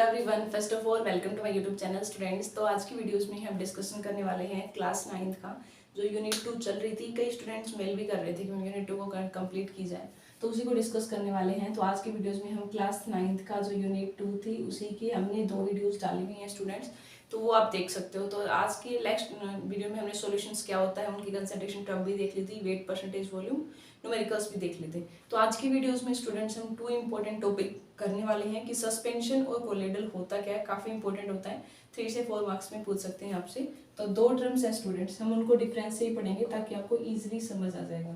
Everyone, first of all welcome to my YouTube channel students. तो आज की videos में हम डिस्कशन करने वाले हैं क्लास 9th का जो यूनिट 2 चल रही थी। कई स्टूडेंट्स मेल भी कर रहे थे कि यूनिट 2 को कंप्लीट की जाए, तो उसी को डिस्कस करने वाले हैं। तो आज की वीडियोस में हम क्लास 9th का जो यूनिट 2 थी उसी की हमने 2 वीडियोस डाली हुई हैं स्टूडेंट्स, तो वो आप देख सकते हो। तो आज की नेक्स्ट वीडियो में हमने सॉल्यूशंस क्या होता है उनकी कंसंट्रेशन टर्म भी देख ली थी, वेट, परसेंटेज, वॉल्यूम, न्यूमेरिकल्स भी देख लेते। तो आज की वीडियोस में स्टूडेंट्स हम 2 इंपॉर्टेंट टॉपिक करने वाले हैं कि सस्पेंशन और कोलोइडल होता क्या है। काफी इंपॉर्टेंट होता है, 3 से 4 मार्क्स में पूछ सकते हैं आपसे। तो 2 टर्म्स हैं स्टूडेंट्स, हम उनको डिफरेंस से ही पढ़ेंगे ताकि आपको इजीली समझ आ जाएगा।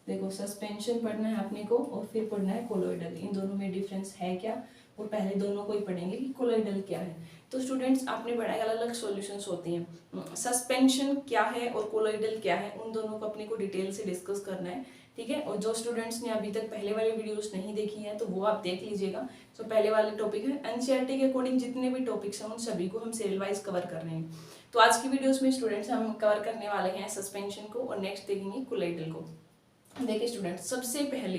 देखो, सस्पेंशन पढ़ना है अपने को और फिर पढ़ना है कोलोइडल। इन दोनों में डिफरेंस है क्या, और पहले दोनों को ही पढ़ेंगे कि कोलोइडल क्या है। तो स्टूडेंट्स आपने पढ़ा है अलग अलग सॉल्यूशंस होती हैं। सस्पेंशन क्या है और कोलोइडल क्या है, उन दोनों को अपने को डिटेल से डिस्कस करना है, ठीक है। और जो स्टूडेंट्स ने अभी तक पहले वाली वीडियोस नहीं देखी हैं तो वो आप देख लीजिएगा। तो पहले वाले टॉपिक है एनसीईआरटी के अकॉर्डिंग जितने भी टॉपिक्स हैं उन सभी को हम सीरियल वाइज कवर कर रहे हैं। तो आज की वीडियोस में स्टूडेंट्स हम कवर करने वाले हैं सस्पेंशन को और नेक्स्ट देखेंगे कोलोइडल को। देखिए स्टूडेंट्स, सबसे पहले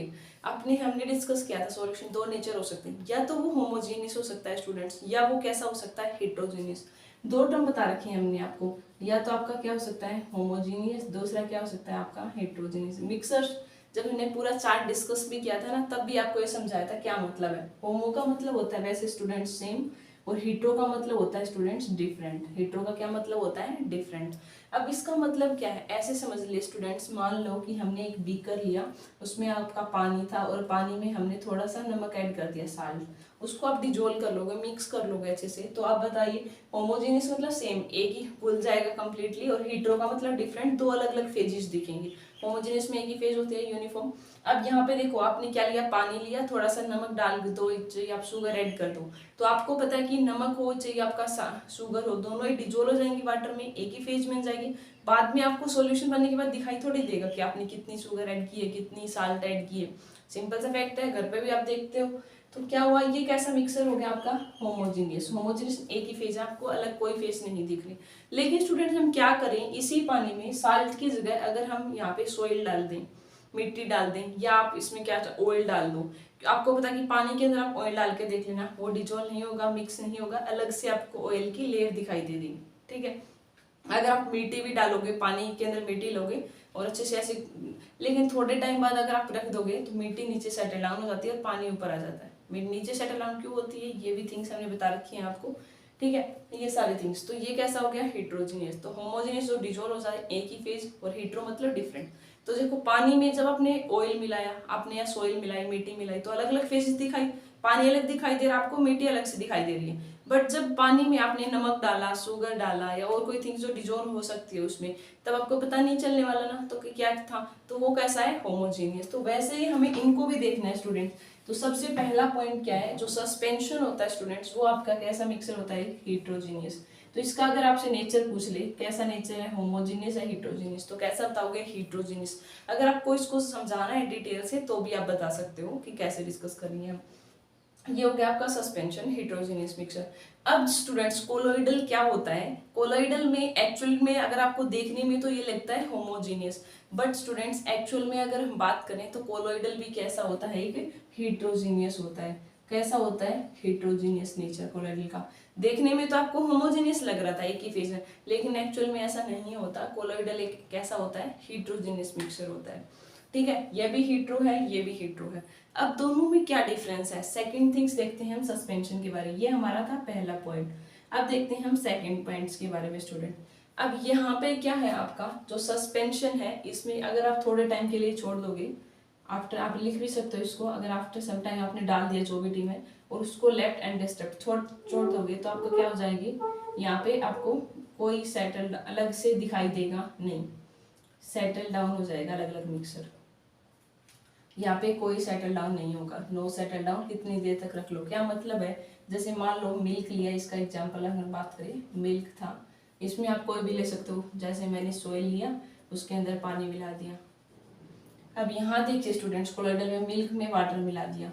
हमने डिस्कस किया था सॉल्यूशन 2 नेचर हो सकते हैं, या तो वो होमोजेनियस हो सकता है स्टूडेंट्स, या वो कैसा हो सकता है हेट्रोजेनियस। 2 टर्म बता रखे हैं हमने आपको, या तो आपका क्या हो सकता है होमोजेनियस, दूसरा क्या हो सकता है आपका हेट्रोजेनियस। मिक्सर जब हमने पूरा चार्ट डिस्कस भी किया था ना, तब भी आपको ये समझाया था क्या मतलब है। होमो का मतलब होता है वैसे स्टूडेंट्स सेम, और हीट्रो का मतलब होता है स्टूडेंट्स डिफरेंट। हीट्रो का क्या मतलब होता है, डिफरेंट। अब इसका मतलब क्या है, ऐसे समझ लिए स्टूडेंट्स, मान लो कि हमने एक बीकर लिया, उसमें आपका पानी था और पानी में हमने थोड़ा सा नमक ऐड कर दिया, साल्ट। उसको आप डिजोल्व कर लोगे, मिक्स कर लोगे अच्छे से। तो आप बताइए, होमोजेनियस मतलब सेम, एक ही घुल जाएगा कंप्लीटली, और हीट्रो का मतलब डिफरेंट, 2 अलग अलग फेजेस दिखेंगे। होमोजेनियस में एक ही फेज होती है, यूनिफॉर्म। अब यहाँ पे देखो, आपने क्या लिया, पानी लिया, थोड़ा सा नमक डाल दो, चाहिए आप शुगर ऐड कर दो। तो आपको पता है कि नमक हो चाहिए आपका शुगर हो, दोनों ही डिजोल्व हो जाएंगी वाटर में, एक ही फेज में जाएगी। बाद में आपको सॉल्यूशन बनने के बाद दिखाई थोड़ी देगा कि आपने कितनी शुगर ऐड की है, कितनी साल्ट ऐड की है। सिंपल सा फैक्ट है, घर पे भी आप देखते हो। तो क्या हुआ, ये कैसा मिक्सर हो गया आपका, होमोजेनियस। होमोजेनियस एक ही फेज है, आपको अलग कोई फेज नहीं दिख रही। लेकिन स्टूडेंट हम क्या करें, इसी पानी में साल्ट की जगह अगर हम यहाँ पे सोइल डाल दें, मिट्टी डाल दें, या आप इसमें क्या ऑयल डाल दो। आपको पता कि पानी के अंदर आप ऑयल डाल के देख लेना, वो डिजोल्व नहीं होगा, मिक्स नहीं होगा, अलग से आपको ऑयल की लेयर दिखाई दे देगी, ठीक है। अगर आप मिट्टी भी डालोगे, पानी के अंदर मिट्टी लोगे और अच्छे से ऐसे, लेकिन थोड़े टाइम बाद अगर आप रख दोगे तो मिट्टी नीचे सेटल डाउन हो जाती है और पानी ऊपर आ जाता है। नीचे सेटल डाउन क्यों होती है, ये भी थिंग्स हमने बता रखी है आपको, ठीक है। ये सारे थिंग्स, तो ये कैसा हो गया, हेट्रोजीनियस। तो होमोजीनियस जो डिजोल्व हो जाए एक ही फेज, और हेट्रो मतलब डिफरेंट। तो देखो, पानी में जब आपने ऑयल मिलाया, आपने या सोइल मिलाई, मिट्टी मिलाई, तो अलग अलग फेजेस दिखाई। पानी अलग दिखाई दे रहा है आपको, मिट्टी अलग से दिखाई दे रही है। बट जब पानी में आपने नमक डाला, शुगर डाला, या और कोई थिंग्स जो डिजोल्व हो सकती है उसमें, तब आपको पता नहीं चलने वाला ना, तो क्या था, तो वो कैसा है, होमोजीनियस। तो वैसे ही हमें इनको भी देखना है स्टूडेंट। तो सबसे पहला पॉइंट क्या है, जो सस्पेंशन होता है स्टूडेंट्स, वो आपका कैसा मिक्सर होता है, हेट्रोजीनियस। तो इसका अगर आपसे नेचर पूछ ले, कैसा नेचर है, होमोजीनियस या हेट्रोजीनियस, तो कैसा बताओगे, हेट्रोजीनियस। अगर आपको इसको समझाना है डिटेल से तो भी आप बता सकते हो कि कैसे डिस्कस करेंगे हम। ये हो गया आपका सस्पेंशन, हेट्रोजीनियस मिक्सचर। अब स्टूडेंट्स, कोलोइडल क्या होता है। कोलोइडल में एक्चुअल में अगर आपको देखने में तो ये लगता है होमोजीनियस, बट स्टूडेंट्स एक्चुअल में अगर हम बात करें तो कोलोइडल भी कैसा होता है, एक हेट्रोजीनियस होता है। कैसा होता है, हेट्रोजीनियस नेचर कोलोइडल का। देखने में तो आपको होमोजीनियस लग रहा था एक ही फेज में, लेकिन एक्चुअल में ऐसा नहीं होता। कोलोइडल एक कैसा होता है, हेट्रोजीनियस मिक्सचर होता है, ठीक है। ये भी हीट्रो है, ये भी हीट्रो है। अब दोनों में क्या डिफरेंस है, सेकंड थिंग्स देखते हैं हम सस्पेंशन के बारे में। ये हमारा था पहला पॉइंट। अब देखते हैं हम सेकंड पॉइंट्स के बारे में स्टूडेंट। अब यहाँ पे क्या है, आपका जो सस्पेंशन है, इसमें अगर आप थोड़े टाइम के लिए छोड़ दोगे, आफ्टर, आप लिख भी सकते हो इसको, अगर आफ्टर सम टाइम आपने डाल दिया जो भी टी में और उसको लेफ्ट एंड डिस्ट्रक्ट छोड़ दोगे, तो आपको क्या हो जाएगी, यहाँ पे आपको कोई सेटल अलग से दिखाई देगा नहीं, सेटल डाउन हो जाएगा अलग अलग मिक्सर। यहाँ पे कोई सेटल डाउन नहीं होगा, नो सेटल डाउन। कितनी देर तक रख लो, क्या मतलब है, जैसे मान लो मिल्क लिया, इसका एग्जांपल अगर बात करें, मिल्क था, इसमें आप कोई भी ले सकते हो, जैसे मैंने सोयल लिया, उसके अंदर पानी मिला दिया। अब यहाँ देखिए स्टूडेंट्स, कोलोइडल में मिल्क में वाटर मिला दिया।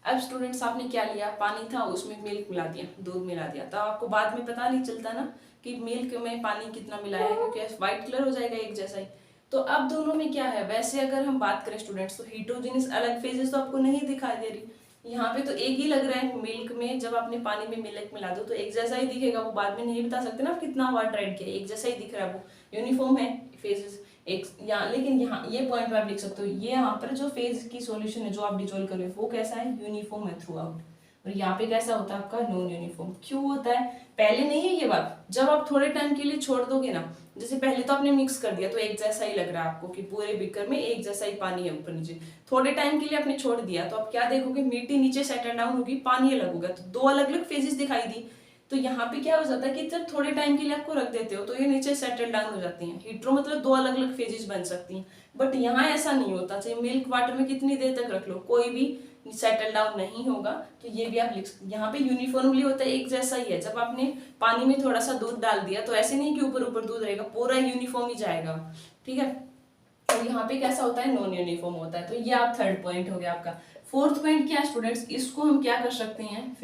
अब स्टूडेंट्स, आपने क्या लिया, पानी था, उसमें मिल्क मिला दिया, दूध मिला दिया, तो आपको बाद में पता नहीं चलता ना कि मिल्क में पानी कितना मिलाया है, क्योंकि व्हाइट कलर हो जाएगा एक जैसा ही। तो अब दोनों में क्या है, वैसे अगर हम बात करें स्टूडेंट्स, तो हेट्रोजीनियस अलग फेजेस तो आपको नहीं दिखाई दे रही, यहाँ पे तो एक ही लग रहा है मिल्क में, जब आपने पानी में मिल्क मिला दो तो एक जैसा ही दिखेगा, वो बाद में नहीं बता सकते ना कितना वाटर ऐड किया, एक जैसा ही दिख रहा है, वो यूनिफॉर्म है फेजेस एक यहाँ। लेकिन यहाँ ये पॉइंट पे आप लिख सकते हो, ये यहाँ पर जो फेज की सॉल्यूशन है जो आप डिजोल्व कर रहे हो वो कैसा है, यूनिफॉर्म है थ्रू आउट। और यहाँ पे कैसा होता है आपका, नॉन यूनिफॉर्म। क्यों होता है, पहले नहीं है ये बात, जब आप थोड़े टाइम के लिए छोड़ दोगे ना, जैसे पहले तो आपने मिक्स कर दिया तो एक जैसा ही लग रहा है आपको कि पूरे बीकर में एक जैसा ही पानी है ऊपर नीचे, थोड़े टाइम के लिए आपने छोड़ दिया तो आप क्या देखोगे, मिट्टी नीचे सेटल डाउन होगी, पानी अलग होगा, तो दो अलग अलग फेजेस दिखाई दी। तो यहाँ पे क्या हो जाता है कि जब थोड़े टाइम के लिए आपको रख देते हो तो ये नीचे सेटल डाउन हो जाती हैं, हीट्रो मतलब दो अलग अलग फेजेस बन सकती हैं। बट यहाँ ऐसा नहीं होता, चाहे मिल्क वाटर में कितनी देर तक रख लो कोई भी सेटल डाउन नहीं होगा। तो ये भी आप लिख सकते, यहाँ पे यूनिफॉर्मली होता है, एक जैसा ही है। जब आपने पानी में थोड़ा सा दूध डाल दिया तो ऐसे नहीं कि ऊपर ऊपर दूध रहेगा, पूरा यूनिफॉर्म ही जाएगा, ठीक है। और यहाँ पे कैसा होता है, नॉन यूनिफॉर्म होता है। तो ये आप थर्ड पॉइंट हो गया आपका। फोर्थ पॉइंट क्या है स्टूडेंट्स, इसको हम क्या कर सकते हैं,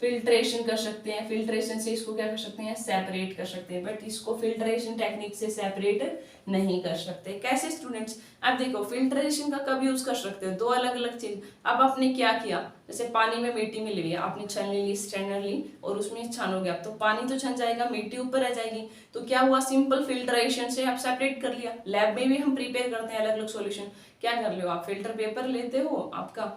फिल्ट्रेशन कर सकते हैं। फिल्ट्रेशन से इसको क्या कर सकते हैं, सेपरेट कर सकते हैं, बट इसको फिल्ट्रेशन टेक्निक से सेपरेट नहीं कर सकते। कैसे स्टूडेंट्स, अब देखो फिल्ट्रेशन का कब यूज कर सकते हो, दो अलग अलग चीज। अब आपने क्या किया, जैसे पानी में मिट्टी मिली हुई है, आपने छलनी ली, स्ट्रेनर ली और उसमें छानोगे आप, तो पानी तो छन जाएगा, मिट्टी ऊपर रह जाएगी। तो क्या हुआ, सिंपल फिल्ट्रेशन से आप सेपरेट कर लिया। लैब में भी हम प्रिपेयर करते हैं अलग अलग सॉल्यूशन, क्या कर लो आप, फिल्टर पेपर लेते हो आपका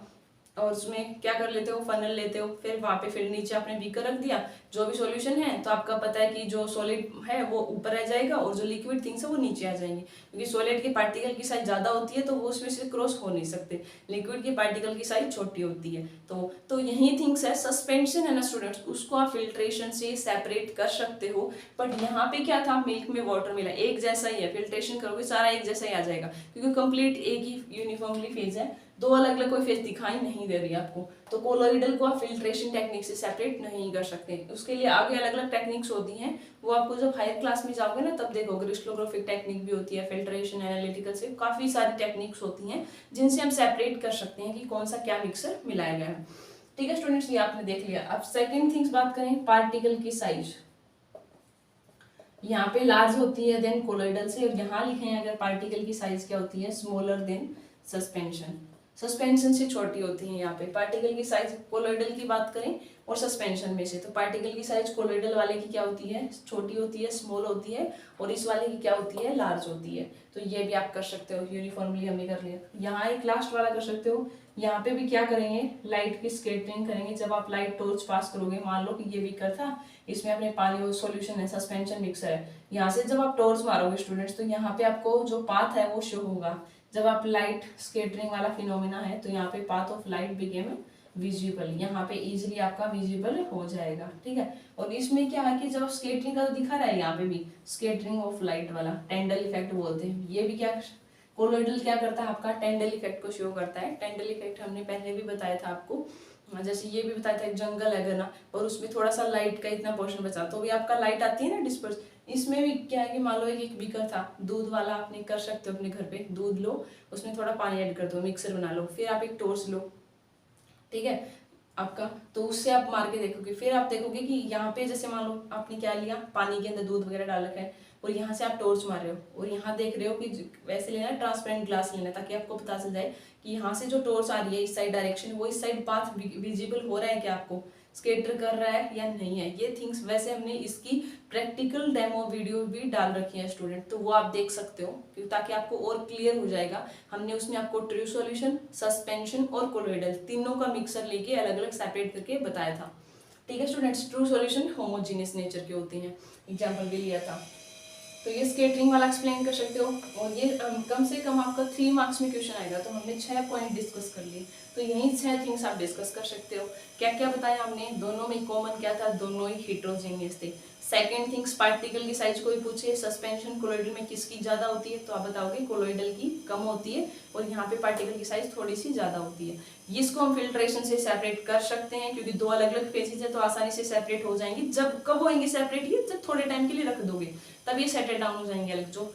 और उसमें क्या कर लेते हो, फनल लेते हो, फिर वहां पे फिर नीचे आपने बीकर रख दिया जो भी सॉल्यूशन है, तो आपका पता है कि जो सॉलिड है वो ऊपर रह जाएगा और जो लिक्विड थिंग्स है वो नीचे आ जाएंगी, क्योंकि सॉलिड के पार्टिकल की साइज ज्यादा होती है तो वो उसमें से क्रॉस हो नहीं सकते, लिक्विड के पार्टिकल की साइज छोटी होती है। तो यही थिंग्स है, सस्पेंशन है ना स्टूडेंट्स, उसको आप फिल्ट्रेशन से सेपरेट कर सकते हो। बट यहाँ पे क्या था, मिल्क में वाटर मिला, एक जैसा ही है, फिल्ट्रेशन करोगे सारा एक जैसा ही आ जाएगा, क्योंकि कंप्लीट एक ही यूनिफॉर्मली फेज है, दो अलग अलग कोई फेज दिखाई नहीं दे रही आपको। तो कोलोइडल को आप फिल्ट्रेशन टेक्निक से सेपरेट नहीं कर सकते, उसके लिए आगे अलग अलग टेक्निक्स होती हैं, वो आपको जब हायर क्लास में जाओगे ना तब देखोगे। क्रिस्टलोग्राफिक टेक्निक भी होती है, फिल्ट्रेशन एनालिटिकल से काफी सारी टेक्निक्स होती हैं जिनसे हम सेपरेट कर सकते हैं कि कौन सा क्या मिक्सर मिलाया गया है। ठीक है स्टूडेंट्स, ये आपने देख लिया। अब सेकेंड थिंग्स बात करें, पार्टिकल की साइज। यहाँ पे लार्ज होती है देन कोलोइडल से, और यहाँ लिखे हैं अगर पार्टिकल की साइज क्या होती है, स्मॉलर देन सस्पेंशन। सस्पेंशन से छोटी होती है यहाँ पे पार्टिकल की साइज। कोलोइडल की बात करें और सस्पेंशन में से, तो पार्टिकल की साइज कोलोइडल वाले की क्या होती है, छोटी होती है, स्मॉल होती है, और इस वाले की क्या होती है, लार्ज होती है। तो ये भी आप कर सकते हो, यूनिफॉर्मली हमने कर लिया। यहाँ एक लास्ट वाला कर सकते हो, यहाँ पे भी क्या करेंगे, लाइट की स्केटरिंग करेंगे। जब आप लाइट टॉर्च पास करोगे, मान लो कि ये बीकर था, इसमें अपने पानी और सॉल्यूशन है, सस्पेंशन मिक्सर है, यहाँ से जब आप टॉर्च मारोगे स्टूडेंट्स, तो यहाँ पे आपको जो पाथ है वो शो होगा। जब आप लाइट स्केटरिंग वाला फिनोमिना है तो यहाँ पे path of light became visible, यहाँ पे इजीली आपका विजिबल हो जाएगा, ठीक है। और इसमें क्या है कि जब स्केटरिंग का तो दिखा रहा है, यहाँ पे भी स्केटरिंग ऑफ लाइट वाला टेंडल इफेक्ट बोलते हैं, ये भी क्या कोलोइडल क्या करता है आपका, टेंडल इफेक्ट को शो करता है। टेंडल इफेक्ट हमने पहले भी बताया था आपको, जैसे ये भी बताया था, एक जंगल है ना और उसमें थोड़ा सा लाइट का इतना पोर्शन बचा, तो भी आपका लाइट आती है ना डिस्पर्स। इसमें भी क्या है कि मान लो एक बीकर था दूध वाला, आपने कर सकते हो अपने घर पे, दूध लो, उसमें थोड़ा पानी ऐड कर दो, मिक्सर बना लो, फिर आप एक टॉर्च लो, ठीक है आपका, तो उससे आप मार के देखोगे, फिर आप देखोगे कि यहाँ पे जैसे मान लो आपने क्या लिया, पानी के अंदर दूध वगैरह डाल रखा है और यहाँ से आप टॉर्च मार रहे हो और यहाँ देख रहे हो कि वैसे लेना है, ट्रांसपेरेंट ग्लास लेना है, ताकि आपको पता चल जाए कि यहाँ से जो टॉर्च आ रही है इस साइड डायरेक्शन, वो इस साइड पाथ विजिबल हो रहा है क्या आपको, स्केटर कर रहा है या नहीं है। ये थिंग्स वैसे हमने इसकी प्रैक्टिकल डेमो वीडियो भी डाल रखी है स्टूडेंट, तो वो आप देख सकते हो ताकि आपको और क्लियर हो जाएगा। हमने उसमें आपको ट्रू सॉल्यूशन, सस्पेंशन और कोलोइडल तीनों का मिक्सर लेके अलग अलग सेपरेट करके बताया था, ठीक है students. True solution homogeneous nature के होते हैं, एग्जाम्पल भी लिया था। तो ये स्केटरिंग वाला एक्सप्लेन कर सकते हो, और ये कम से कम आपका 3 मार्क्स में क्वेश्चन आएगा। तो हमने 6 पॉइंट डिस्कस कर लिए, तो यही 6 थिंग्स आप डिस्कस कर सकते हो। क्या क्या बताया हमने, दोनों में कॉमन क्या था, दोनों ही हेटेरोजेनियस थे। सेकंड थिंग्स, पार्टिकल की साइज कोई पूछे, सस्पेंशन कोलोइडल में किसकी ज्यादा होती है, तो आप बताओगे कोलोइडल की कम होती है, और यहाँ पे पार्टिकल की साइज थोड़ी सी ज्यादा होती है। इसको हम फिल्ट्रेशन से सेपरेट कर सकते हैं, क्योंकि दो अलग अलग फेजेस है तो आसानी से सेपरेट हो जाएंगे। जब कब होंगे सेपरेट, ये जब थोड़े टाइम के लिए रख दोगे तब ये सेटल डाउन हो जाएंगे अलग जो,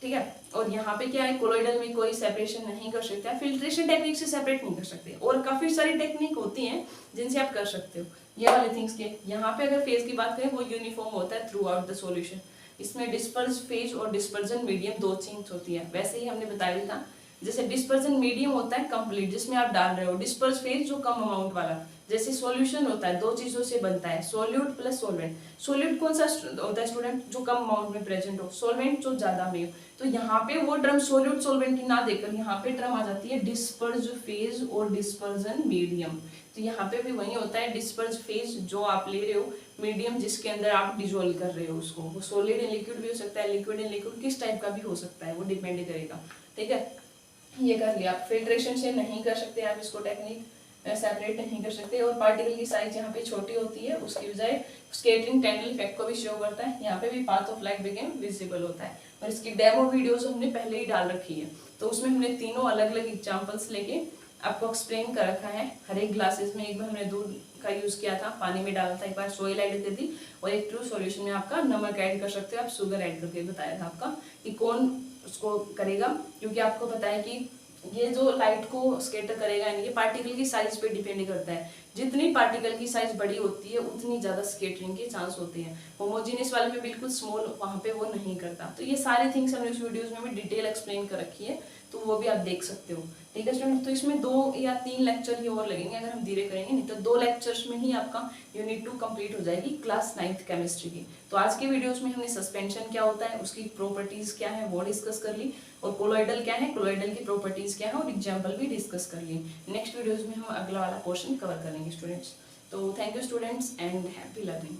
ठीक है। और यहाँ पे क्या है, कोलोइडल में कोई सेपरेशन नहीं कर सकते, फिल्ट्रेशन टेक्निक से सेपरेट नहीं कर सकते, और काफी सारी टेक्निक होती हैं जिनसे आप कर सकते हो ये वाले थिंग्स के। यहाँ पे अगर फेज की बात करें, वो यूनिफॉर्म होता है थ्रू आउट द सॉल्यूशन। इसमें डिस्पर्स फेज और डिस्पर्जन मीडियम दो थिंग्स होती है, वैसे ही हमने बताया था जैसे डिस्पर्जन मीडियम होता है कंप्लीट, जिसमें आप डाल रहे हो, डिस्पर्स फेज जो कम अमाउंट वाला। जैसे सॉल्यूशन होता है, दो चीजों से बनता है, सॉल्यूट प्लस सॉल्वेंट। सॉल्यूट कौन सा होता है स्टूडेंट? जो कम अमाउंट में प्रेजेंट हो। सॉल्वेंट जो ज्यादा में हो। तो यहाँ पे वो टर्म सॉल्यूट सॉल्वेंट की ना देकर यहाँ पे टर्म आ जाती है डिस्पर्ज फेज और डिस्पर्जन मीडियम। तो यहाँ पे भी वही होता है, डिस्पर्ज फेज जो आप ले रहे हो, मीडियम जिसके अंदर आप डिजोल्व कर रहे हो उसको, वो सॉलिड इन लिक्विड भी हो सकता है, लिक्विड इन लिक्विड किस टाइप का भी हो सकता है, वो डिपेंड करेगा। ठीक है, ये कर लिया। फिल्ट्रेशन से नहीं कर सकते आप इसको, टेक्निक सेपरेट नहीं कर सकते। और पार्टिकल की साइज यहाँ पे छोटी होती है, उसकी बजाय स्कैटरिंग टेंडल इफेक्ट को भी शो करता है। यहाँ पे भी path of light became visible होता है। और इसकी डेमो वीडियोस हमने पहले ही डाल रखी है, तो उसमें हमने तीनों अलग अलग एग्जांपल्स लेके आपको एक्सप्लेन कर रखा है। हर एक ग्लासेस में एक बार हमने दूध का यूज किया था, पानी में डाला था, एक बार सोयल ऐड की थी, और एक ट्रू सॉल्यूशन में आपका नमक ऐड कर सकते हो, आप शुगर ऐड करके बताया था आपका कि कौन उसको करेगा। क्योंकि आपको पता है कि ये जो लाइट को स्कैटर करेगा, ये पार्टिकल की साइज पे डिपेंड करता है। जितनी पार्टिकल की साइज बड़ी होती है उतनी ज्यादा स्कैटरिंग के चांस होते हैं। होमोजेनियस वाले में बिल्कुल स्मॉल, वहां पे वो नहीं करता। तो ये सारे थिंग्स हमने उस वीडियोस में भी डिटेल एक्सप्लेन कर रखी है, तो वो भी आप देख सकते हो। ठीक है स्टूडेंट, तो इसमें 2 या 3 लेक्चर ही और लगेंगे अगर हम धीरे करेंगे, नहीं तो 2 लेक्चर्स में ही आपका यूनिट 2 कंप्लीट हो जाएगी क्लास 9th केमिस्ट्री की। तो आज के वीडियोस में हमने सस्पेंशन क्या होता है, उसकी प्रॉपर्टीज क्या है वो डिस्कस कर ली, और कोलोइडल क्या है, कोलोइडल की प्रॉपर्टीज क्या है, और एग्जाम्पल भी डिस्कस कर लिए। नेक्स्ट वीडियोज में हम अगला वाला पोर्शन कवर करेंगे स्टूडेंट्स। तो thank you students and happy learning.